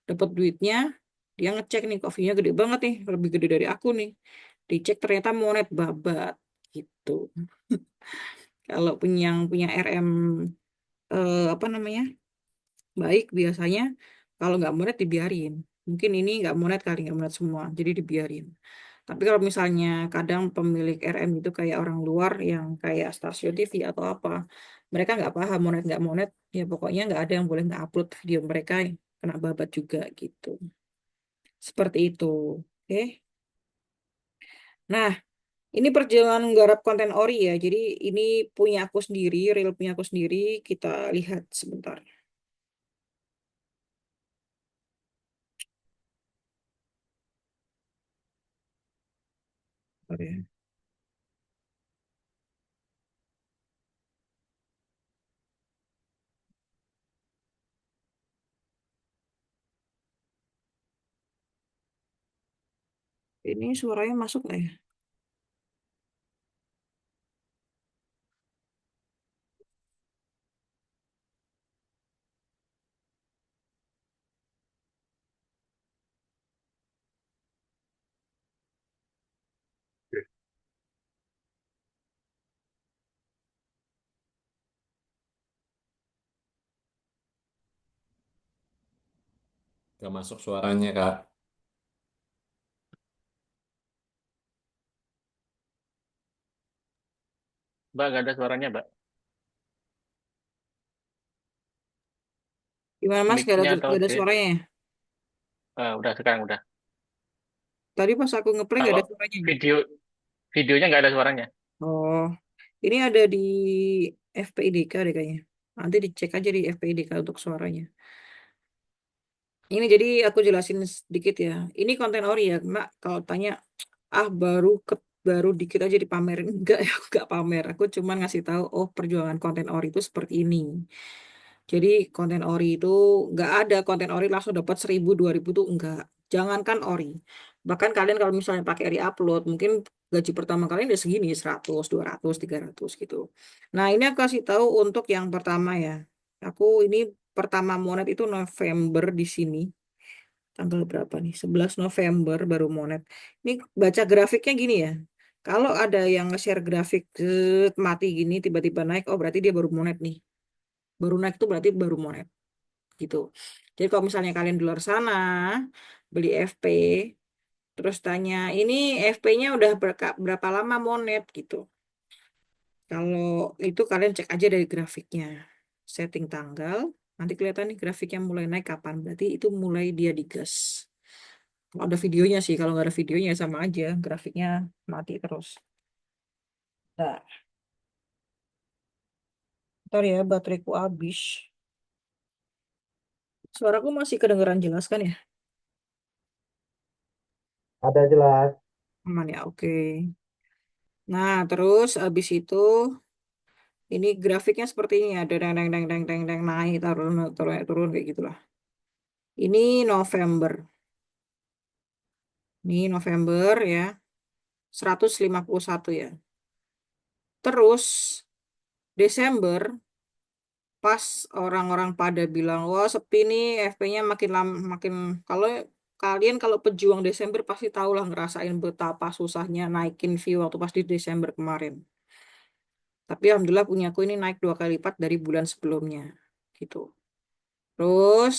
dapat duitnya, dia ngecek nih kok view-nya gede banget nih, lebih gede dari aku nih. Dicek ternyata monet babat gitu. Kalau yang punya RM apa namanya baik biasanya kalau nggak monet dibiarin. Mungkin ini nggak monet kali nggak monet semua, jadi dibiarin. Tapi kalau misalnya kadang pemilik RM itu kayak orang luar yang kayak stasiun TV atau apa, mereka nggak paham monet nggak monet, ya pokoknya nggak ada yang boleh nggak upload video mereka kena babat juga gitu. Seperti itu. Oke. Nah, ini perjalanan menggarap konten ori ya. Jadi ini punya aku sendiri, real punya aku sendiri. Kita lihat sebentar. Bentar ya. Ini suaranya masuk nggak ya? Gak masuk suaranya, Kak. Mbak, nggak ada suaranya, Mbak. Gimana Mas? Mic-nya atau Nggak ada di, suaranya ya? udah sekarang udah. Tadi pas aku ngeplay nggak Kalau ada suaranya. video videonya nggak ada suaranya. Oh, ini ada di FPIDK deh kayaknya. Nanti dicek aja di FPIDK untuk suaranya. Ini jadi aku jelasin sedikit ya. Ini konten ori ya, Mak. Kalau tanya, baru dikit aja dipamerin. Enggak, ya, aku enggak pamer. Aku cuma ngasih tahu, oh perjuangan konten ori itu seperti ini. Jadi konten ori itu nggak ada konten ori langsung dapat 1.000, 2.000 tuh enggak. Jangankan ori. Bahkan kalian kalau misalnya pakai re-upload, mungkin gaji pertama kalian udah segini, 100, 200, 300 gitu. Nah ini aku kasih tahu untuk yang pertama ya. Aku ini pertama monet itu November di sini. Tanggal berapa nih? 11 November baru monet. Ini baca grafiknya gini ya. Kalau ada yang nge-share grafik mati gini tiba-tiba naik, oh berarti dia baru monet nih. Baru naik tuh berarti baru monet gitu. Jadi kalau misalnya kalian di luar sana beli FP Terus tanya, ini FP-nya udah berapa lama monet gitu. Kalau itu kalian cek aja dari grafiknya. Setting tanggal, nanti kelihatan nih grafiknya mulai naik kapan. Berarti itu mulai dia digas. Kalau ada videonya sih, kalau nggak ada videonya sama aja, grafiknya mati terus. Nah, ntar ya bateraiku habis. Suaraku masih kedengeran jelas kan ya? Ada jelas. Aman ya, oke. Nah, terus habis itu ini grafiknya seperti ini ada deng deng deng deng deng deng naik turun turun turun kayak gitulah. Ini November. Ini November ya. 151 ya. Terus Desember pas orang-orang pada bilang, wah sepi nih FP-nya makin lama makin kalau kalian kalau pejuang Desember pasti tahulah ngerasain betapa susahnya naikin view waktu pas di Desember kemarin. Tapi alhamdulillah punya aku ini naik 2 kali lipat dari bulan sebelumnya. Gitu. Terus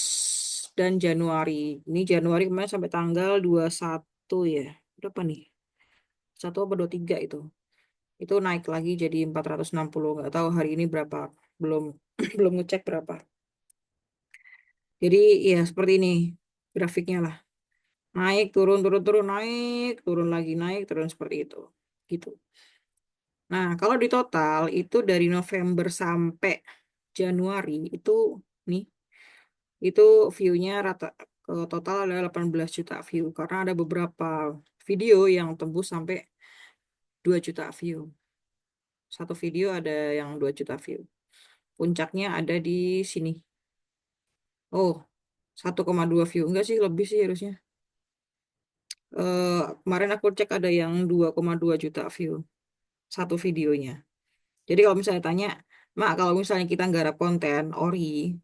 dan Januari. Ini Januari kemarin sampai tanggal 21 ya. Berapa nih? 1 apa 23 itu. Itu naik lagi jadi 460. Nggak tahu hari ini berapa. Belum belum ngecek berapa. Jadi ya seperti ini grafiknya lah. Naik, turun, turun, turun, naik, turun lagi, naik, turun seperti itu. Gitu. Nah, kalau di total itu dari November sampai Januari itu nih, itu view-nya rata total ada 18 juta view karena ada beberapa video yang tembus sampai 2 juta view. Satu video ada yang 2 juta view. Puncaknya ada di sini. Oh, 1,2 view. Enggak sih, lebih sih harusnya. Kemarin aku cek ada yang 2,2 juta view satu videonya. Jadi kalau misalnya tanya, Mak, kalau misalnya kita nggarap konten ori,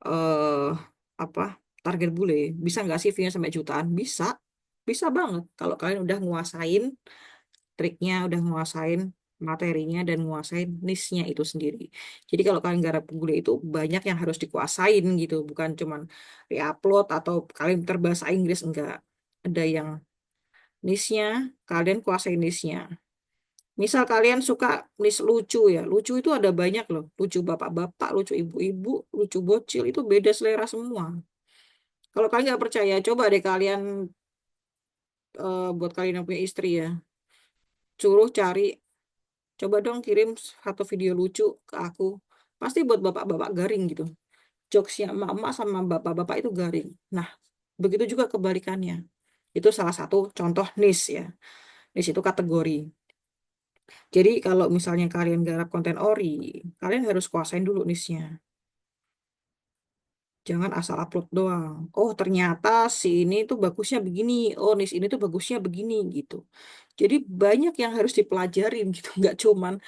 eh apa target bule, bisa nggak sih view-nya sampai jutaan? Bisa, bisa banget. Kalau kalian udah nguasain triknya, udah nguasain materinya dan nguasain niche-nya itu sendiri. Jadi kalau kalian garap bule itu banyak yang harus dikuasain gitu, bukan cuman re-upload atau kalian terbahasa Inggris enggak. Ada yang niche-nya, kalian kuasain niche-nya. Misal kalian suka niche lucu ya, lucu itu ada banyak loh. Lucu bapak-bapak, lucu ibu-ibu, lucu bocil, itu beda selera semua. Kalau kalian nggak percaya, coba deh kalian buat kalian yang punya istri ya, suruh cari, coba dong kirim satu video lucu ke aku. Pasti buat bapak-bapak garing gitu. Jokesnya emak-emak sama bapak-bapak itu garing. Nah, begitu juga kebalikannya. Itu salah satu contoh niche ya. Niche itu kategori. Jadi kalau misalnya kalian garap konten ori, kalian harus kuasain dulu niche-nya. Jangan asal upload doang. Oh, ternyata si ini tuh bagusnya begini. Oh, niche ini tuh bagusnya begini gitu. Jadi banyak yang harus dipelajarin gitu. Nggak cuman,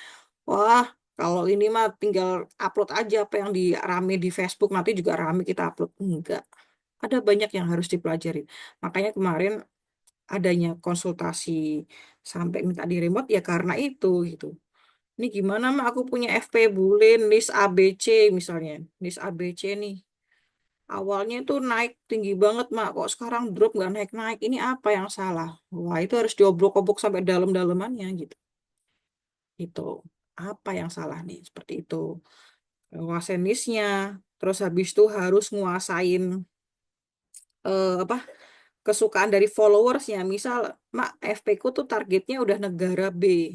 wah, kalau ini mah tinggal upload aja apa yang di rame di Facebook, nanti juga rame kita upload. Enggak. Ada banyak yang harus dipelajarin. Makanya kemarin adanya konsultasi sampai minta di remote ya karena itu gitu. Ini gimana mah aku punya FP bule niche ABC misalnya. Niche ABC nih. Awalnya itu naik tinggi banget, Mak. Kok sekarang drop nggak naik-naik? Ini apa yang salah? Wah, itu harus diobrol-obrol sampai dalam-dalamannya gitu. Itu apa yang salah nih? Seperti itu. Nguasain niche-nya. Terus habis itu harus nguasain apa kesukaan dari followersnya. Misal, Mak, FP ku tuh targetnya udah negara B.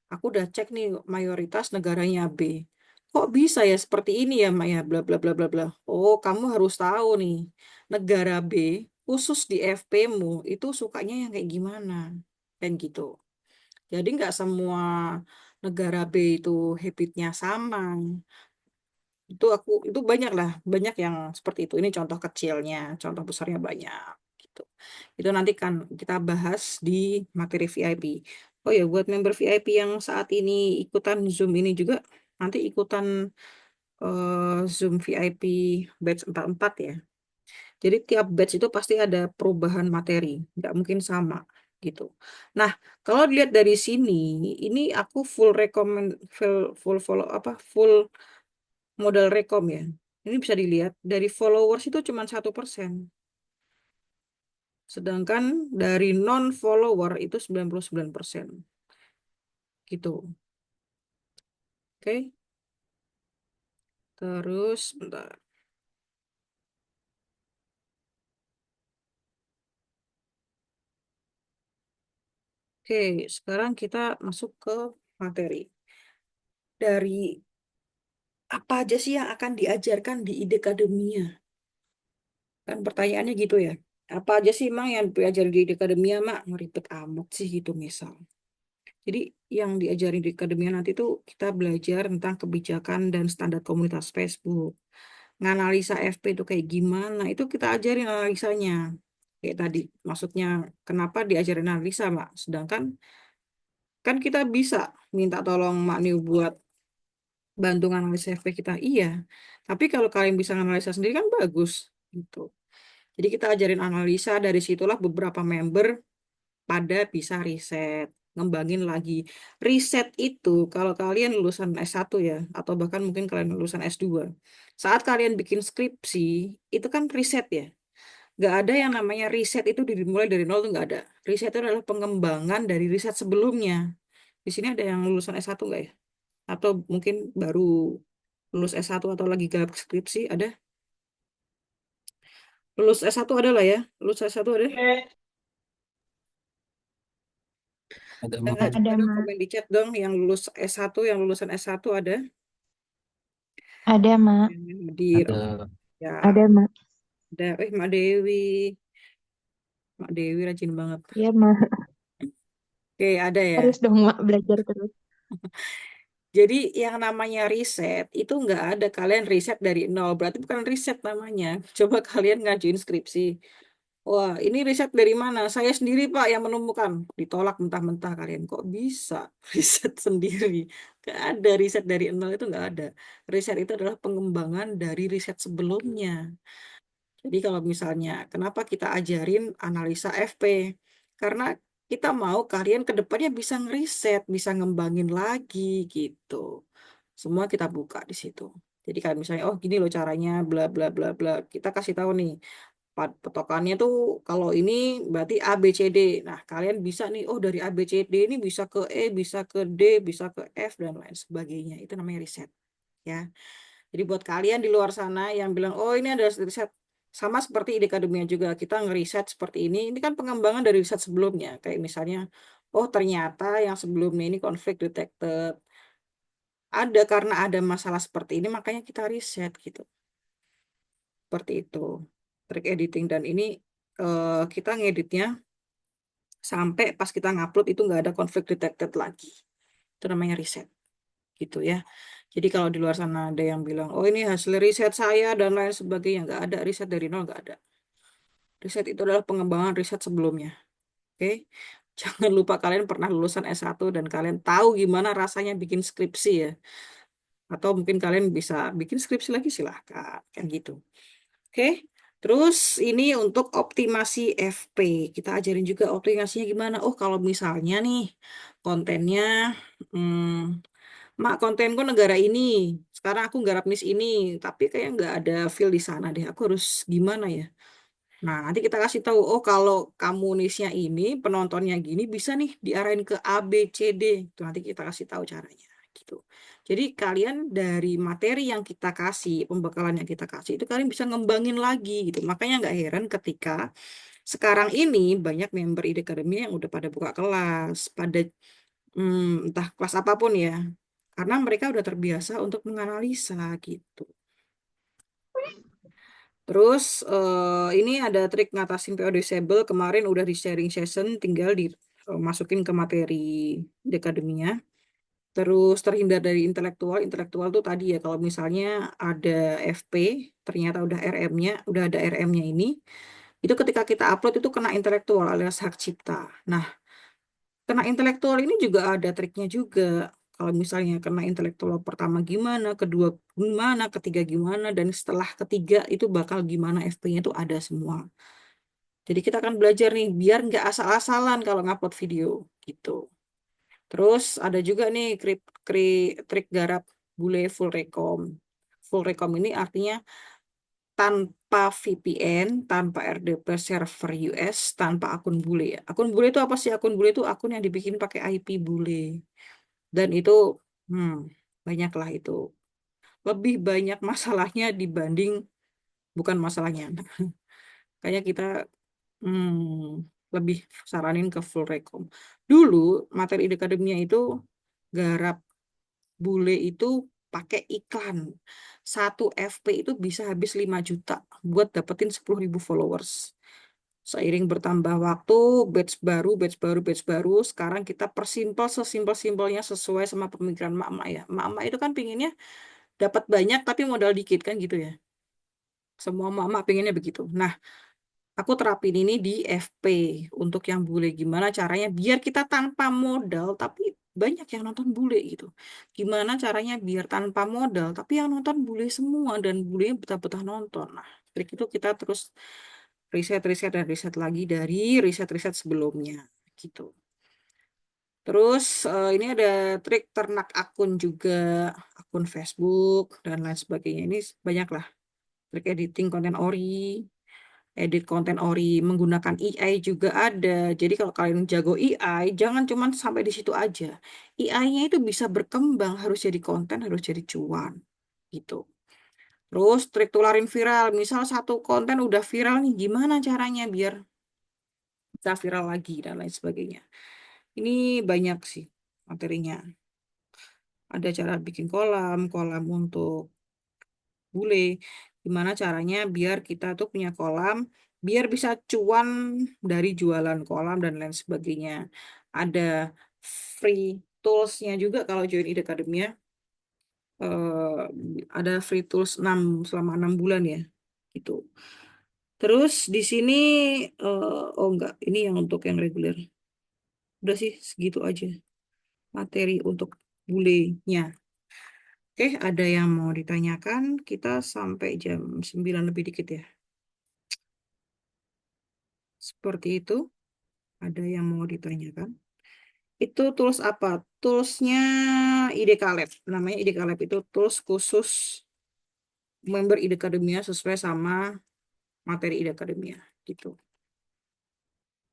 Aku udah cek nih mayoritas negaranya B. Kok bisa ya seperti ini ya, Maya? Bla bla bla bla bla. Oh, kamu harus tahu nih, negara B khusus di FP-mu itu sukanya yang kayak gimana, dan gitu. Jadi nggak semua negara B itu habitnya sama. Itu banyak lah, banyak yang seperti itu. Ini contoh kecilnya, contoh besarnya banyak. Gitu. Itu nanti kan kita bahas di materi VIP. Oh ya, buat member VIP yang saat ini ikutan Zoom ini juga, nanti ikutan Zoom VIP batch 44 ya. Jadi tiap batch itu pasti ada perubahan materi, nggak mungkin sama gitu. Nah, kalau dilihat dari sini, ini aku full recommend, full follow apa, full modal rekom ya. Ini bisa dilihat dari followers itu cuma 1%. Sedangkan dari non-follower itu 99%. Gitu. Oke. Terus, bentar. Oke, sekarang kita masuk ke materi. Dari apa aja sih yang akan diajarkan di ide akademia? Kan pertanyaannya gitu ya. Apa aja sih emang yang diajarin di ide akademia, Mak? Ngeribet amat sih gitu misal. Jadi yang diajarin di akademia nanti tuh kita belajar tentang kebijakan dan standar komunitas Facebook. Nganalisa FP itu kayak gimana, itu kita ajarin analisanya. Kayak tadi, maksudnya kenapa diajarin analisa, Mak? Sedangkan kan kita bisa minta tolong Mak Niu buat bantu nganalisa FP kita. Iya, tapi kalau kalian bisa nganalisa sendiri kan bagus. Gitu. Jadi kita ajarin analisa, dari situlah beberapa member pada bisa riset, ngembangin lagi. Riset itu kalau kalian lulusan S1 ya, atau bahkan mungkin kalian lulusan S2. Saat kalian bikin skripsi, itu kan riset ya. Nggak ada yang namanya riset itu dimulai dari nol, tuh nggak ada. Riset itu adalah pengembangan dari riset sebelumnya. Di sini ada yang lulusan S1 nggak ya? Atau mungkin baru lulus S1 atau lagi garap skripsi, ada? Lulus S1 ada lah ya? Lulus S1 ada? Ada Jangan Mak. coba Ada, dong Mak. komen di chat dong yang lulus S1, yang lulusan S1 ada? Ada, Mak. Hadir. Ada. Ya, Ada, Mak. ada. Mak Dewi. Mak Dewi rajin banget. Iya, Mak. Oke, ada ya. Harus dong, Mak, belajar terus. Jadi yang namanya riset itu nggak ada. Kalian riset dari nol, berarti bukan riset namanya. Coba kalian ngajuin skripsi. Wah, ini riset dari mana? Saya sendiri, Pak, yang menemukan. Ditolak mentah-mentah kalian. Kok bisa riset sendiri? Nggak ada riset dari nol, itu nggak ada. Riset itu adalah pengembangan dari riset sebelumnya. Jadi kalau misalnya, kenapa kita ajarin analisa FP? Karena kita mau kalian ke depannya bisa ngeriset, bisa ngembangin lagi gitu. Semua kita buka di situ. Jadi kalau misalnya, oh gini loh caranya, bla bla bla bla. Kita kasih tahu nih, petokannya tuh kalau ini berarti A, B, C, D. Nah, kalian bisa nih, oh dari A, B, C, D ini bisa ke E, bisa ke D, bisa ke F, dan lain sebagainya. Itu namanya riset. Ya. Jadi buat kalian di luar sana yang bilang, oh ini ada riset, sama seperti ide akademia juga, kita ngeriset seperti ini kan pengembangan dari riset sebelumnya. Kayak misalnya, oh ternyata yang sebelumnya ini konflik detected. Ada karena ada masalah seperti ini, makanya kita riset gitu. Seperti itu. Trik editing dan ini kita ngeditnya sampai pas kita ngupload itu nggak ada konflik detected lagi. Itu namanya riset. Gitu ya. Jadi kalau di luar sana ada yang bilang, oh ini hasil riset saya dan lain sebagainya, nggak ada riset dari nol, nggak ada. Riset itu adalah pengembangan riset sebelumnya. Oke? Jangan lupa kalian pernah lulusan S1 dan kalian tahu gimana rasanya bikin skripsi ya. Atau mungkin kalian bisa bikin skripsi lagi, silahkan. Kan gitu. Oke? Terus ini untuk optimasi FP. Kita ajarin juga optimasinya gimana. Oh kalau misalnya nih kontennya hmm, Mak, kontenku negara ini. Sekarang aku garap niche ini, tapi kayak nggak ada feel di sana deh. Aku harus gimana ya? Nah, nanti kita kasih tahu, oh kalau kamu niche-nya ini, penontonnya gini, bisa nih diarahin ke A, B, C, D. Itu nanti kita kasih tahu caranya. Gitu. Jadi kalian dari materi yang kita kasih, pembekalan yang kita kasih, itu kalian bisa ngembangin lagi gitu. Makanya nggak heran ketika sekarang ini banyak member ide akademi yang udah pada buka kelas, pada entah kelas apapun ya. Karena mereka udah terbiasa untuk menganalisa gitu. Terus ini ada trik ngatasin PO disable. Kemarin udah di sharing session, tinggal dimasukin ke materi di akademinya. Terus terhindar dari intelektual. Intelektual tuh tadi ya, kalau misalnya ada FP, ternyata udah RM-nya, udah ada RM-nya ini, itu ketika kita upload itu kena intelektual alias hak cipta. Nah, kena intelektual ini juga ada triknya juga. Kalau misalnya kena intelektual pertama gimana, kedua gimana, ketiga gimana, dan setelah ketiga itu bakal gimana FP-nya itu ada semua. Jadi kita akan belajar nih, biar nggak asal-asalan kalau ngupload video gitu. Terus ada juga nih trik garap bule full recom. Full recom ini artinya tanpa VPN, tanpa RDP server US, tanpa akun bule ya. Akun bule itu apa sih? Akun bule itu akun yang dibikin pakai IP bule. Dan itu hmm, banyaklah itu. Lebih banyak masalahnya dibanding bukan masalahnya. Kayaknya kita lebih saranin ke full rekom. Dulu materi ide akademia itu garap bule itu pakai iklan. Satu FP itu bisa habis 5 juta buat dapetin 10.000 followers. Seiring bertambah waktu, batch baru, sekarang kita persimpel sesimpel-simpelnya sesuai sama pemikiran mak-mak ya. Mak-mak itu kan pinginnya dapat banyak tapi modal dikit kan gitu ya. Semua mak-mak pinginnya begitu. Nah, aku terapin ini di FP untuk yang bule. Gimana caranya biar kita tanpa modal tapi banyak yang nonton bule gitu. Gimana caranya biar tanpa modal tapi yang nonton bule semua dan bulenya betah-betah nonton. Nah, trik itu kita terus riset-riset dan riset lagi dari riset-riset sebelumnya gitu. Terus ini ada trik ternak akun juga, akun Facebook dan lain sebagainya. Ini banyak lah. Trik editing konten ori, edit konten ori menggunakan AI juga ada. Jadi kalau kalian jago AI, jangan cuma sampai di situ aja. AI-nya itu bisa berkembang, harus jadi konten, harus jadi cuan. Gitu. Terus trik tularin viral. Misal satu konten udah viral nih, gimana caranya biar bisa viral lagi dan lain sebagainya. Ini banyak sih materinya. Ada cara bikin kolam, kolam untuk bule. Gimana caranya biar kita tuh punya kolam, biar bisa cuan dari jualan kolam dan lain sebagainya. Ada free tools-nya juga kalau join Ide Academia. Ada free tools selama 6 bulan ya. Gitu. Terus di sini, oh enggak, ini yang untuk yang reguler. Udah sih, segitu aja. Materi untuk bulenya. Oke, ada yang mau ditanyakan? Kita sampai jam 9 lebih dikit ya. Seperti itu. Ada yang mau ditanyakan? Itu tools apa? Toolsnya IDK Lab. Namanya IDK Lab itu tools khusus member IDE Academia sesuai sama materi IDE Academia. Gitu.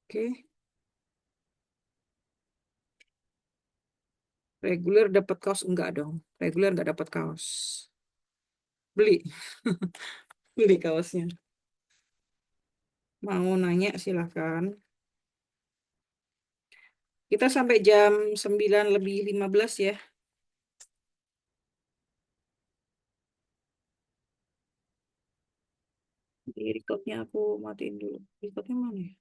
Oke. Reguler dapat kaos? Enggak dong. Reguler enggak dapat kaos. Beli. Beli kaosnya. Mau nanya silahkan. Kita sampai jam 9 lebih 15 ya. Di recordnya aku matiin dulu. Recordnya mana ya?